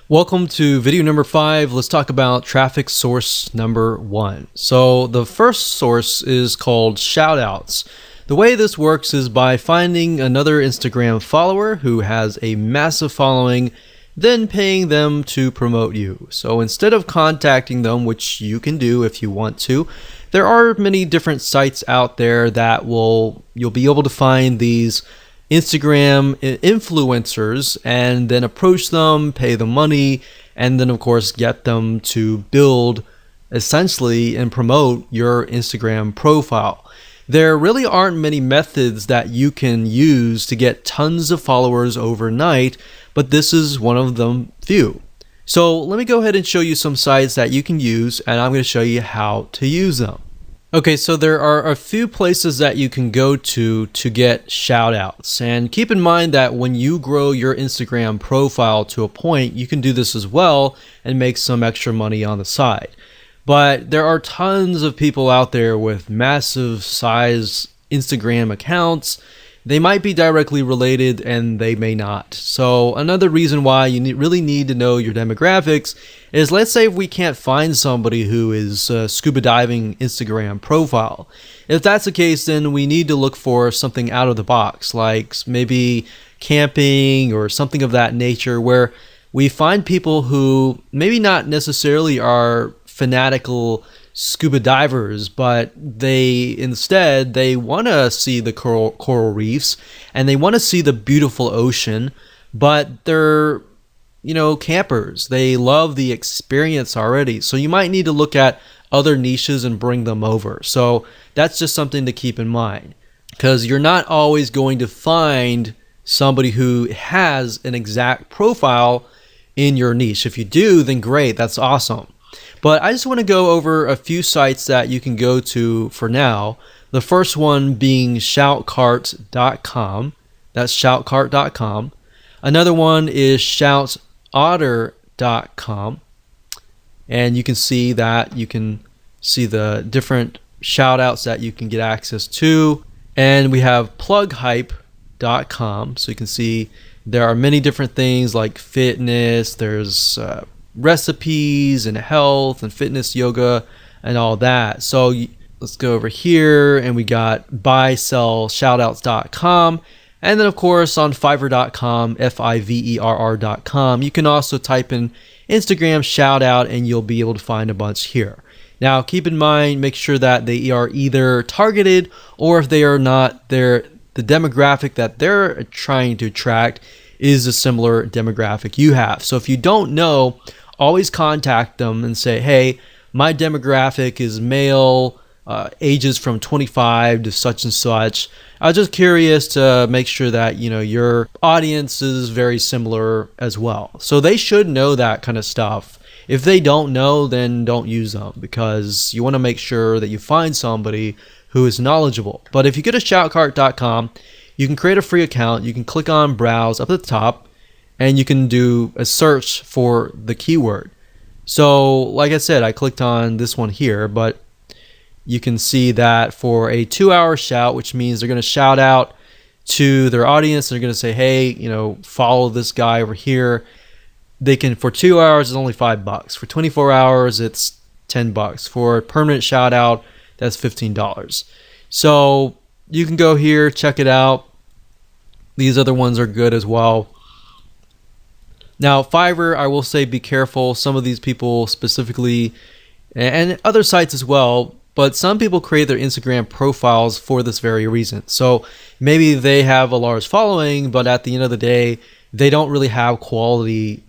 Welcome to video number 5. Let's talk about traffic source number 1. So the first source is called shoutouts. The way this works is by finding another Instagram follower who has a massive following, then paying them to promote you. So instead of contacting them, which you can do if you want to, there are many different sites out there that you'll be able to find these Instagram influencers and then approach them, pay them money, and then of course get them to build essentially and promote your Instagram profile. There really aren't many methods that you can use to get tons of followers overnight, but this is one of them few. So let me go ahead and show you some sites that you can use, and I'm going to show you how to use them. Okay, so there are a few places that you can go to get shout outs. And keep in mind that when you grow your Instagram profile to a point, you can do this as well and make some extra money on the side. But there are tons of people out there with massive size Instagram accounts. They might be directly related and they may not. So another reason why you really need to know your demographics is, let's say if we can't find somebody who is scuba diving Instagram profile. If that's the case, then we need to look for something out of the box, like maybe camping or something of that nature, where we find people who maybe not necessarily are fanatical scuba divers, but they want to see the coral reefs and they want to see the beautiful ocean, but they're campers. They love the experience already. So you might need to look at other niches and bring them over. So that's just something to keep in mind, because you're not always going to find somebody who has an exact profile in your niche. If you do, then great, that's awesome. But I just want to go over a few sites that you can go to for now. The first one being shoutcart.com. That's shoutcart.com. Another one is shoutotter.com. And you can see the different shout outs that you can get access to. And we have plughype.com. So you can see there are many different things like fitness. There's recipes and health and fitness, yoga, and all that. So let's go over here and we got buysellshoutouts.com. And then of course on fiverr.com, fiverr.com, you can also type in Instagram shout out and you'll be able to find a bunch here. Now keep in mind, make sure that they are either targeted, or if they are not, the demographic that they're trying to attract is a similar demographic you have. So if you don't know, always contact them and say, hey, my demographic is male, ages from 25 to such and such. I was just curious to make sure that your audience is very similar as well. So they should know that kind of stuff. If they don't know, then don't use them, because you want to make sure that you find somebody who is knowledgeable. But if you go to shoutcart.com, you can create a free account. You can click on browse up at the top, and you can do a search for the keyword. So like I said, I clicked on this one here, but you can see that for a 2-hour shout, which means they're going to shout out to their audience. They're going to say, hey, follow this guy over here. They can, for 2 hours, it's only $5. For 24 hours, it's $10. For a permanent shout out, that's $15. So you can go here, check it out. These other ones are good as well. Now, Fiverr, I will say be careful. Some of these people specifically, and other sites as well, but some people create their Instagram profiles for this very reason. So maybe they have a large following, but at the end of the day, they don't really have quality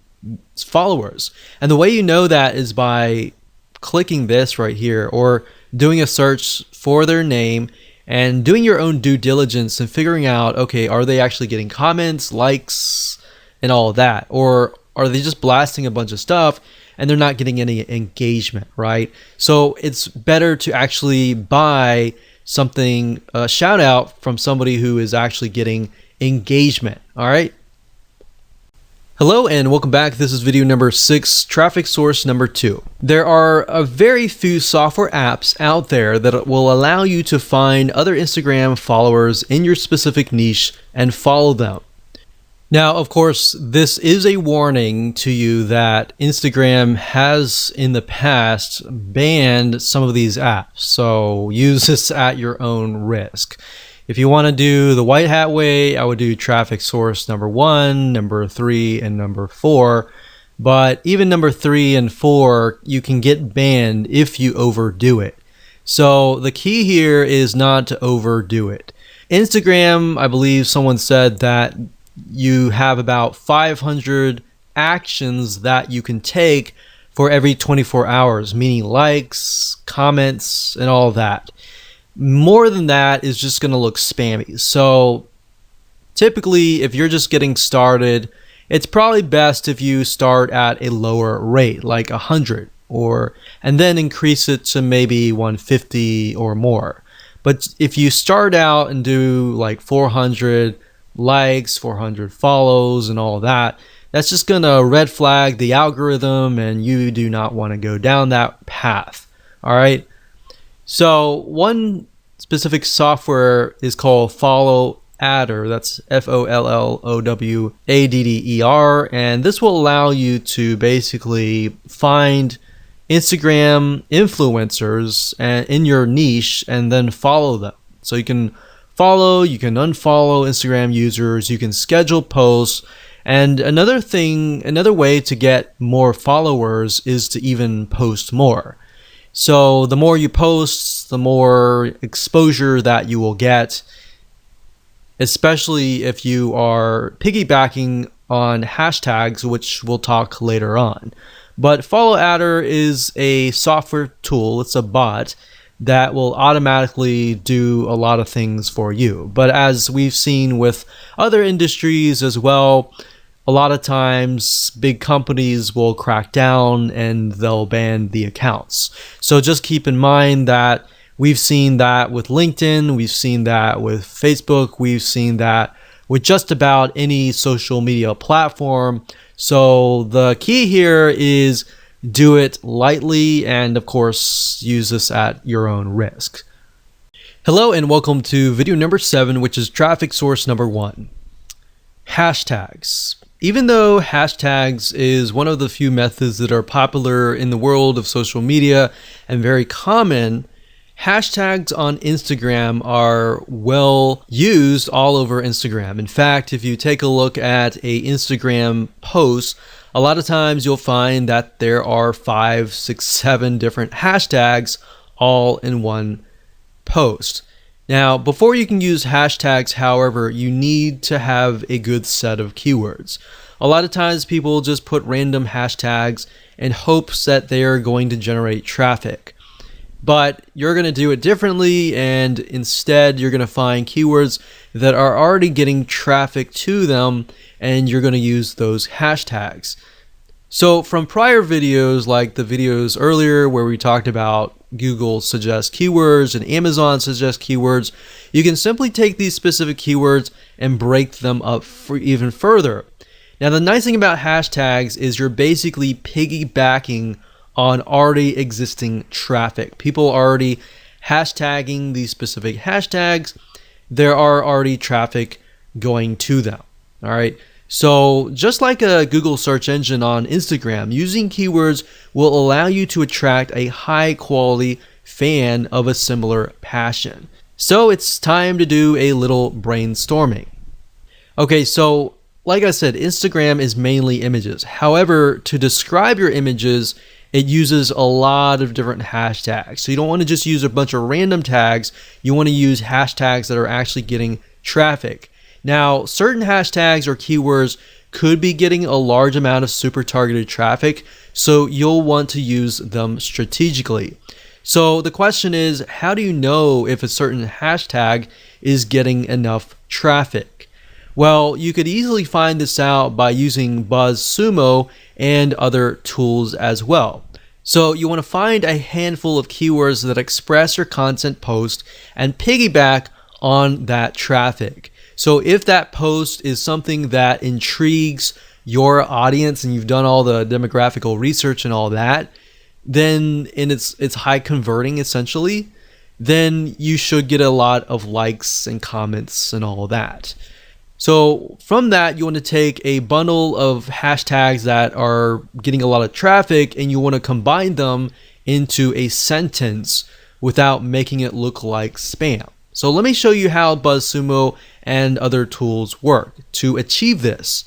followers. And the way you know that is by clicking this right here, or doing a search for their name and doing your own due diligence and figuring out, okay, are they actually getting comments, likes, and all of that, or are they just blasting a bunch of stuff and they're not getting any engagement, right? So it's better to actually buy something, a shout out from somebody who is actually getting engagement. All right. Hello and welcome back. This is video number 6, traffic source number 2. There are a very few software apps out there that will allow you to find other Instagram followers in your specific niche and follow them. Now, of course, this is a warning to you that Instagram has in the past banned some of these apps, so use this at your own risk. If you want to do the white hat way, I would do traffic source number 1, number 3, and number 4. But even number 3 and 4, you can get banned if you overdo it. So the key here is not to overdo it. Instagram, I believe someone said that you have about 500 actions that you can take for every 24 hours, meaning likes, comments, and all that. More than that is just going to look spammy. So typically, if you're just getting started, it's probably best if you start at a lower rate, like 100, and then increase it to maybe 150 or more. But if you start out and do like 400 likes, 400 follows, and all that, that's just going to red flag the algorithm, and you do not want to go down that path. All right. So one specific software is called Follow Adder. That's FOLLOWADDER, and this will allow you to basically find Instagram influencers in your niche and then follow them. So you can follow, you can unfollow Instagram users, you can schedule posts, and another way to get more followers is to even post more. So the more you post, the more exposure that you will get, especially if you are piggybacking on hashtags, which we'll talk later on. But Follow Adder is a software tool, it's a bot that will automatically do a lot of things for you. But as we've seen with other industries as well, a lot of times big companies will crack down and they'll ban the accounts. So just keep in mind that we've seen that with LinkedIn, we've seen that with Facebook, we've seen that with just about any social media platform. So the key here is do it lightly and of course use this at your own risk. Hello and welcome to video number 7, which is traffic source number 1. Hashtags. Even though hashtags is one of the few methods that are popular in the world of social media and very common, hashtags on Instagram are well used all over Instagram. In fact, if you take a look at a Instagram post, a lot of times you'll find that there are 5, 6, 7 different hashtags all in one post. Now, before you can use hashtags, however, you need to have a good set of keywords. A lot of times people just put random hashtags in hopes that they are going to generate traffic. But you're going to do it differently, and instead you're going to find keywords that are already getting traffic to them, and you're going to use those hashtags. So from prior videos, like the videos earlier where we talked about Google suggest keywords and Amazon suggest keywords, you can simply take these specific keywords and break them up for even further. Now, the nice thing about hashtags is you're basically piggybacking on already existing traffic. People are already hashtagging these specific hashtags. There are already traffic going to them. All right. So just like a Google search engine on Instagram, using keywords will allow you to attract a high quality fan of a similar passion. So it's time to do a little brainstorming. Okay, so like I said, Instagram is mainly images. However, to describe your images, it uses a lot of different hashtags. So you don't want to just use a bunch of random tags. You want to use hashtags that are actually getting traffic. Now, certain hashtags or keywords could be getting a large amount of super targeted traffic, so you'll want to use them strategically. So the question is, how do you know if a certain hashtag is getting enough traffic? Well, you could easily find this out by using BuzzSumo and other tools as well. So you want to find a handful of keywords that express your content post and piggyback on that traffic. So if that post is something that intrigues your audience and you've done all the demographical research and all that, then and it's high converting essentially, then you should get a lot of likes and comments and all that. So from that, you want to take a bundle of hashtags that are getting a lot of traffic and you want to combine them into a sentence without making it look like spam. So let me show you how BuzzSumo and other tools work to achieve this.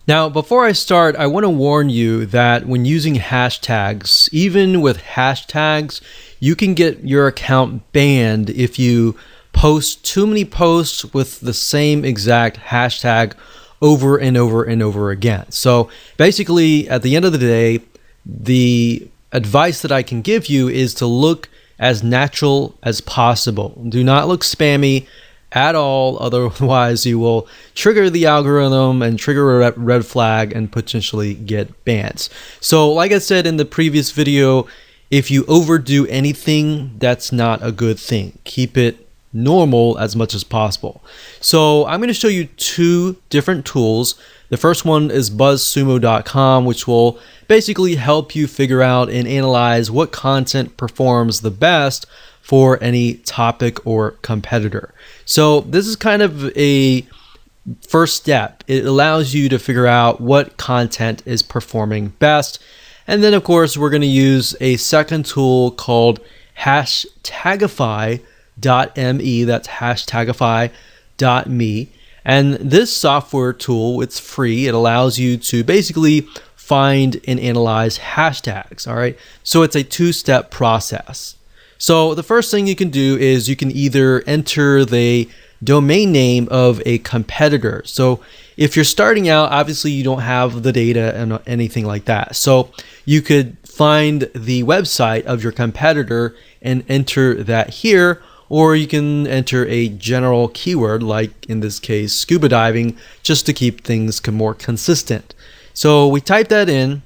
Now, before I start, I want to warn you that when using hashtags, even with hashtags, you can get your account banned if you post too many posts with the same exact hashtag over and over and over again. So basically, at the end of the day, the advice that I can give you is to look as natural as possible. Do not look spammy at all, otherwise you will trigger the algorithm and trigger a red flag and potentially get banned. So like I said in the previous video, if you overdo anything, that's not a good thing. Keep it normal as much as possible. So I'm going to show you two different tools. The first one is buzzsumo.com, which will basically help you figure out and analyze what content performs the best for any topic or competitor. So this is kind of a first step. It allows you to figure out what content is performing best. And then of course, we're going to use a second tool called Hashtagify.me. That's Hashtagify.me. And this software tool, it's free. It allows you to basically find and analyze hashtags. All right. So it's a two-step process. So the first thing you can do is you can either enter the domain name of a competitor. So if you're starting out, obviously you don't have the data and anything like that. So you could find the website of your competitor and enter that here, or you can enter a general keyword, like in this case, scuba diving, just to keep things more consistent. So we type that in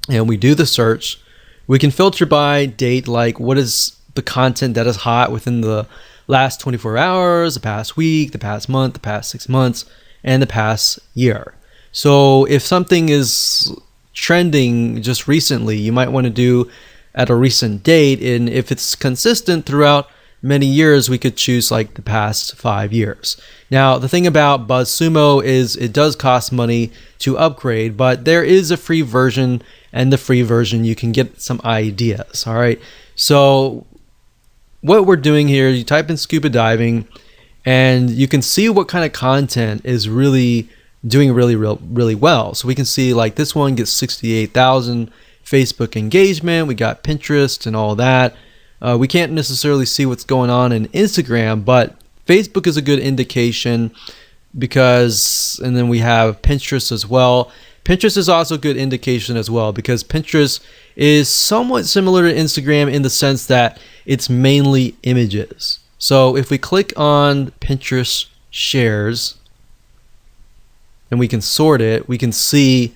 and we do the search. We can filter by date, like what is the content that is hot within the last 24 hours, the past week, the past month, the past 6 months, and the past year. So if something is trending just recently, you might want to do at a recent date. And if it's consistent throughout many years, we could choose like the past 5 years. Now, the thing about BuzzSumo is it does cost money to upgrade, but there is a free version, and the free version you can get some ideas. All right. So what we're doing here, you type in scuba diving and you can see what kind of content is really doing really well. So we can see like this one gets 68,000 Facebook engagement. We got Pinterest and all that. We can't necessarily see what's going on in Instagram, but Facebook is a good indication because, and then we have Pinterest as well. Pinterest is also a good indication as well because Pinterest is somewhat similar to Instagram in the sense that it's mainly images. So if we click on Pinterest shares and we can sort it, we can see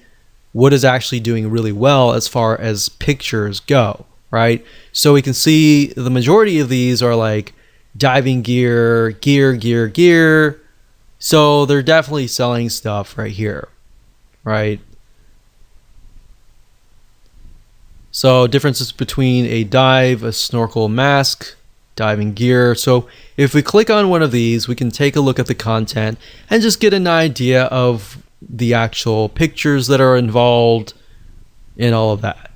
what is actually doing really well as far as pictures go, right? So we can see the majority of these are like diving gear. So they're definitely selling stuff right here, right? So differences between a dive, a snorkel, mask, diving gear. So if we click on one of these, we can take a look at the content and just get an idea of the actual pictures that are involved and all of that.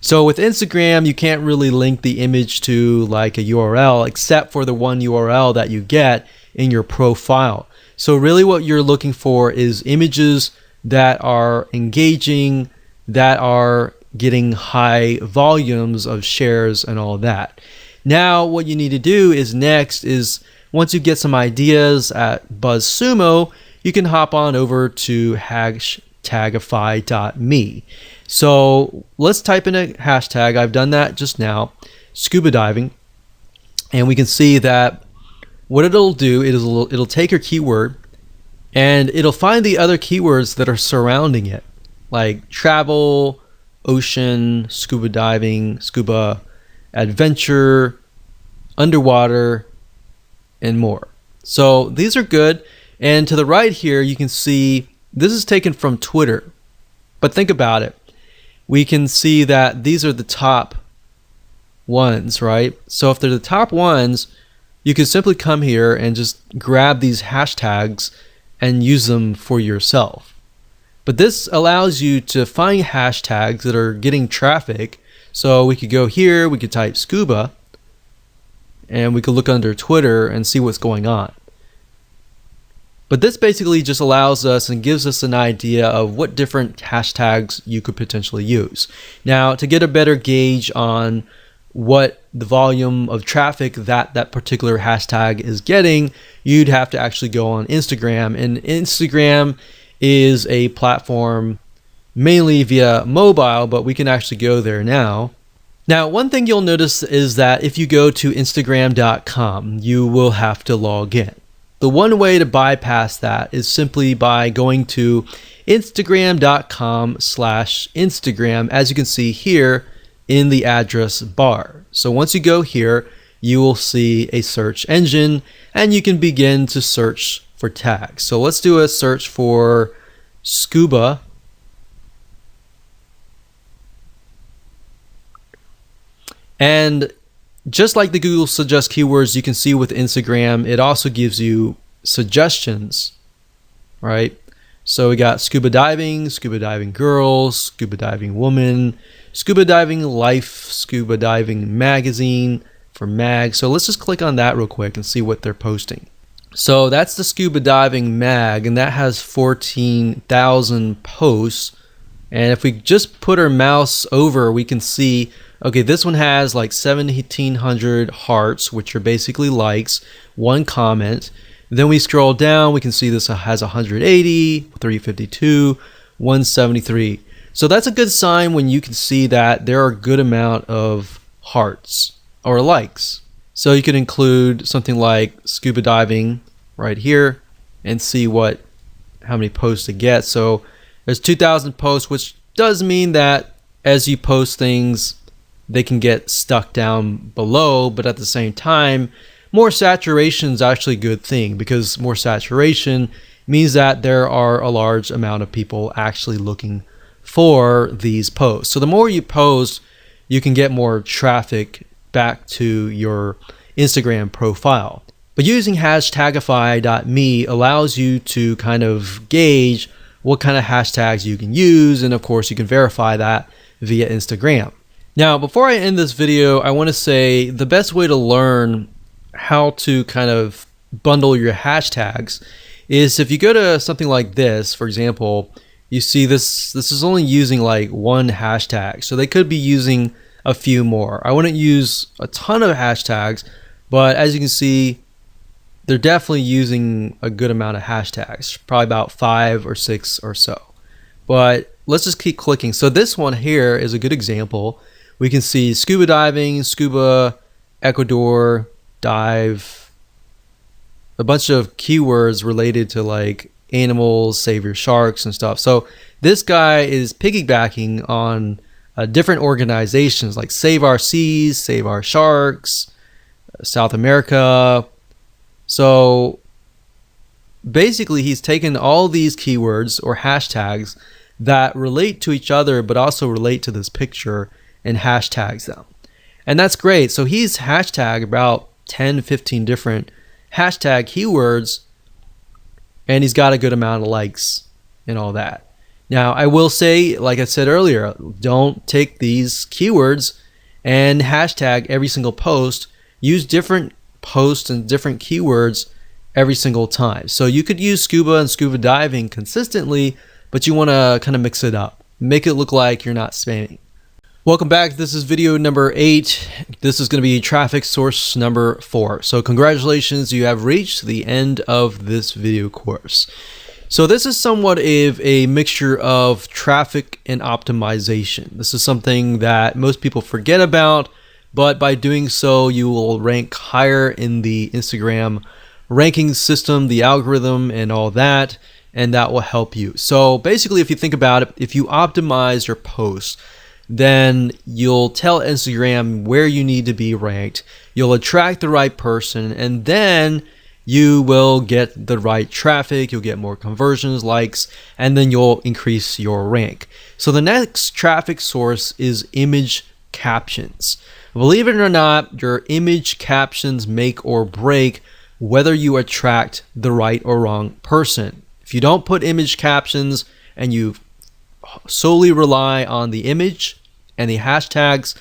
So with Instagram, you can't really link the image to like a URL except for the one URL that you get in your profile. So really what you're looking for is images that are engaging, that are getting high volumes of shares and all that. Now what you need to do is next is once you get some ideas at BuzzSumo, you can hop on over to Hashtagify.me. So let's type in a hashtag. I've done that just now, scuba diving, and we can see that what it'll do is it'll take your keyword and it'll find the other keywords that are surrounding it, like travel, ocean, scuba diving, scuba adventure, underwater, and more. So these are good. And to the right here, you can see this is taken from Twitter. But think about it. We can see that these are the top ones, right? So if they're the top ones, you can simply come here and just grab these hashtags and use them for yourself. But this allows you to find hashtags that are getting traffic. So we could go here, we could type scuba, and we could look under Twitter and see what's going on. But this basically just allows us and gives us an idea of what different hashtags you could potentially use. Now, to get a better gauge on what the volume of traffic that particular hashtag is getting, you'd have to actually go on Instagram. And Instagram is a platform mainly via mobile, but we can actually go there now. Now, one thing you'll notice is that if you go to Instagram.com, you will have to log in. The one way to bypass that is simply by going to Instagram.com/Instagram, as you can see here in the address bar. So once you go here, you will see a search engine and you can begin to search for tags. So let's do a search for scuba. And just like the Google Suggest Keywords, you can see with Instagram, it also gives you suggestions, right? So we got scuba diving girls, scuba diving woman, scuba diving life, scuba diving magazine for mag. So let's just click on that real quick and see what they're posting. So that's the scuba diving mag, and that has 14,000 posts. And if we just put our mouse over, we can see, okay, this one has like 1,700 hearts, which are basically likes, one comment. Then we scroll down, we can see this has 180, 352, 173. So that's a good sign when you can see that there are a good amount of hearts or likes. So you could include something like scuba diving right here and see how many posts it gets. So there's 2,000 posts, which does mean that as you post things, they can get stuck down below, but at the same time, more saturation is actually a good thing, because more saturation means that there are a large amount of people actually looking for these posts. So the more you post, you can get more traffic back to your Instagram profile. But using hashtagify.me allows you to kind of gauge what kind of hashtags you can use, and of course you can verify that via Instagram. Now, before I end this video, I want to say the best way to learn how to kind of bundle your hashtags is if you go to something like this. For example, you see this is only using like one hashtag, so they could be using a few more. I wouldn't use a ton of hashtags, but as you can see, they're definitely using a good amount of hashtags, probably about 5 or 6 or so. But let's just keep clicking. So this one here is a good example. We can see scuba diving, scuba, Ecuador, dive, a bunch of keywords related to like animals, save your sharks and stuff. So this guy is piggybacking on different organizations like Save Our Seas, Save Our Sharks, South America. So basically he's taken all these keywords or hashtags that relate to each other but also relate to this picture and hashtags them. And that's great. So he's hashtagged about 10, 15 different hashtag keywords, and he's got a good amount of likes and all that. Now, I will say, like I said earlier, don't take these keywords and hashtag every single post. Use different posts and different keywords every single time. So you could use scuba and scuba diving consistently, but you want to kind of mix it up. Make it look like you're not spamming. Welcome back. This is video number 8. This is going to be traffic source number 4. So congratulations, you have reached the end of this video course. So this is somewhat of a mixture of traffic and optimization. This is something that most people forget about, but by doing so, you will rank higher in the Instagram ranking system, the algorithm, and all that, and that will help you. So basically, if you think about it, if you optimize your posts, then you'll tell Instagram where you need to be ranked. You'll attract the right person, and then you will get the right traffic, you'll get more conversions, likes, and then you'll increase your rank. So the next traffic source is image captions. Believe it or not, your image captions make or break whether you attract the right or wrong person. If you don't put image captions and you solely rely on the image and the hashtags,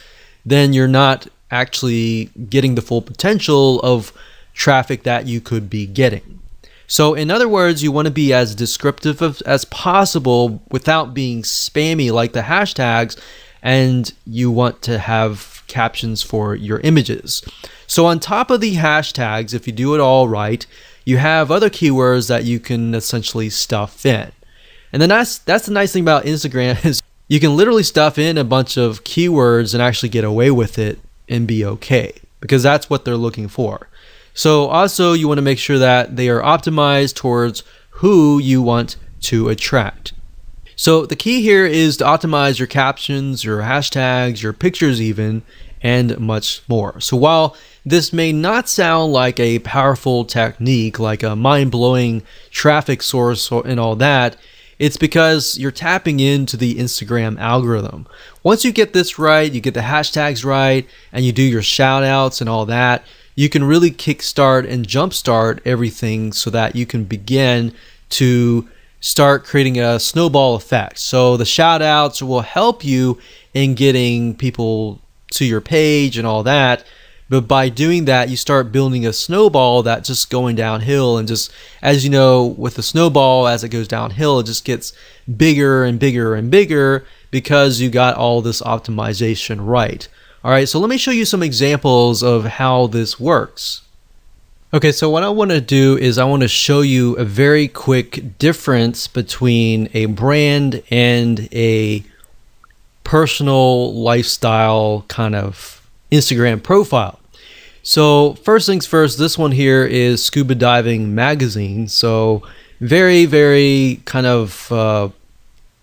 then you're not actually getting the full potential of traffic that you could be getting. So in other words, you want to be as descriptive as possible without being spammy like the hashtags, and you want to have captions for your images. So on top of the hashtags, if you do it all right, you have other keywords that you can essentially stuff in. And then that's the nice thing about Instagram is you can literally stuff in a bunch of keywords and actually get away with it and be okay, because that's what they're looking for. So also you want to make sure that they are optimized towards who you want to attract. So the key here is to optimize your captions, your hashtags, your pictures even, and much more. So while this may not sound like a powerful technique, like a mind-blowing traffic source and all that, it's because you're tapping into the Instagram algorithm. Once you get this right, you get the hashtags right, and you do your shout outs and all that, you can really kickstart and jumpstart everything so that you can begin to start creating a snowball effect. So the shout outs will help you in getting people to your page and all that. But by doing that, you start building a snowball that's just going downhill. And just, as you know, with the snowball, as it goes downhill, it just gets bigger and bigger and bigger because you got all this optimization right. All right, so let me show you some examples of how this works. Okay, so what I want to do is I want to show you a very quick difference between a brand and a personal lifestyle kind of Instagram profile. So first things first, this one here is Scuba Diving Magazine. So very, very kind of,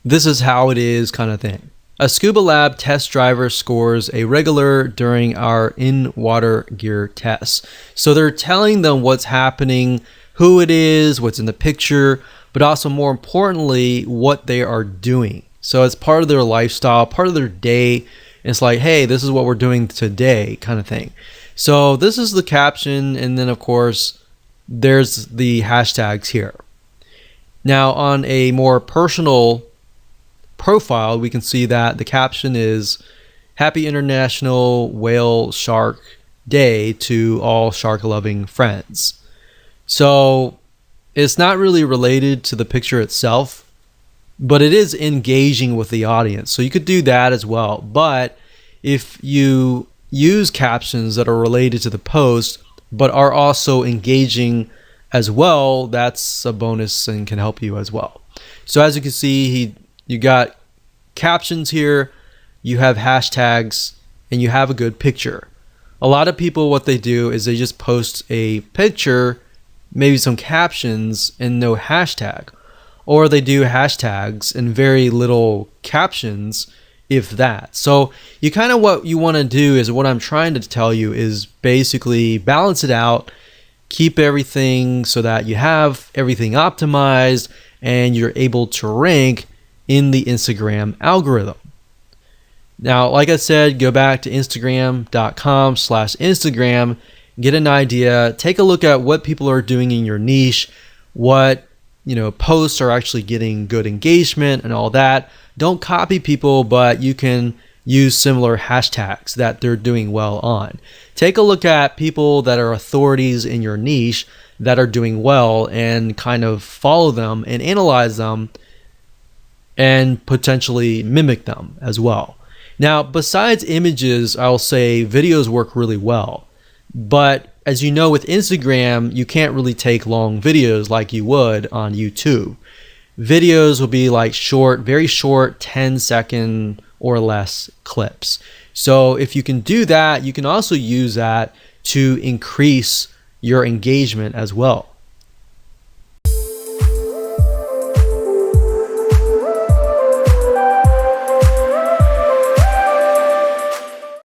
this is how it is kind of thing. A Scuba Lab test driver scores a regular during our in-water gear tests. So they're telling them what's happening, who it is, what's in the picture, but also more importantly, what they are doing. So it's part of their lifestyle, part of their day. It's like, hey, this is what we're doing today kind of thing. So this is the caption, and then of course, there's the hashtags here. Now on a more personal profile, we can see that the caption is Happy International Whale Shark Day to all shark loving friends. So it's not really related to the picture itself, but it is engaging with the audience. So you could do that as well. But if you use captions that are related to the post but are also engaging as well, that's a bonus and can help you as well. So as you can see, you got captions here, you have hashtags, and you have a good picture. A lot of people, what they do is they just post a picture, maybe some captions, and no hashtag. Or they do hashtags and very little captions, if that. So you kind of, what you want to do is, what I'm trying to tell you is basically balance it out, keep everything so that you have everything optimized and you're able to rank in the Instagram algorithm. Now, like I said, go back to Instagram.com/Instagram, get an idea, take a look at what people are doing in your niche, what posts are actually getting good engagement and all that. Don't copy people, but you can use similar hashtags that they're doing well on. Take a look at people that are authorities in your niche that are doing well and kind of follow them and analyze them and potentially mimic them as well. Now, besides images, I'll say videos work really well. But as you know, with Instagram, you can't really take long videos like you would on YouTube. Videos will be like short, very short, 10-second or less clips. So if you can do that, you can also use that to increase your engagement as well.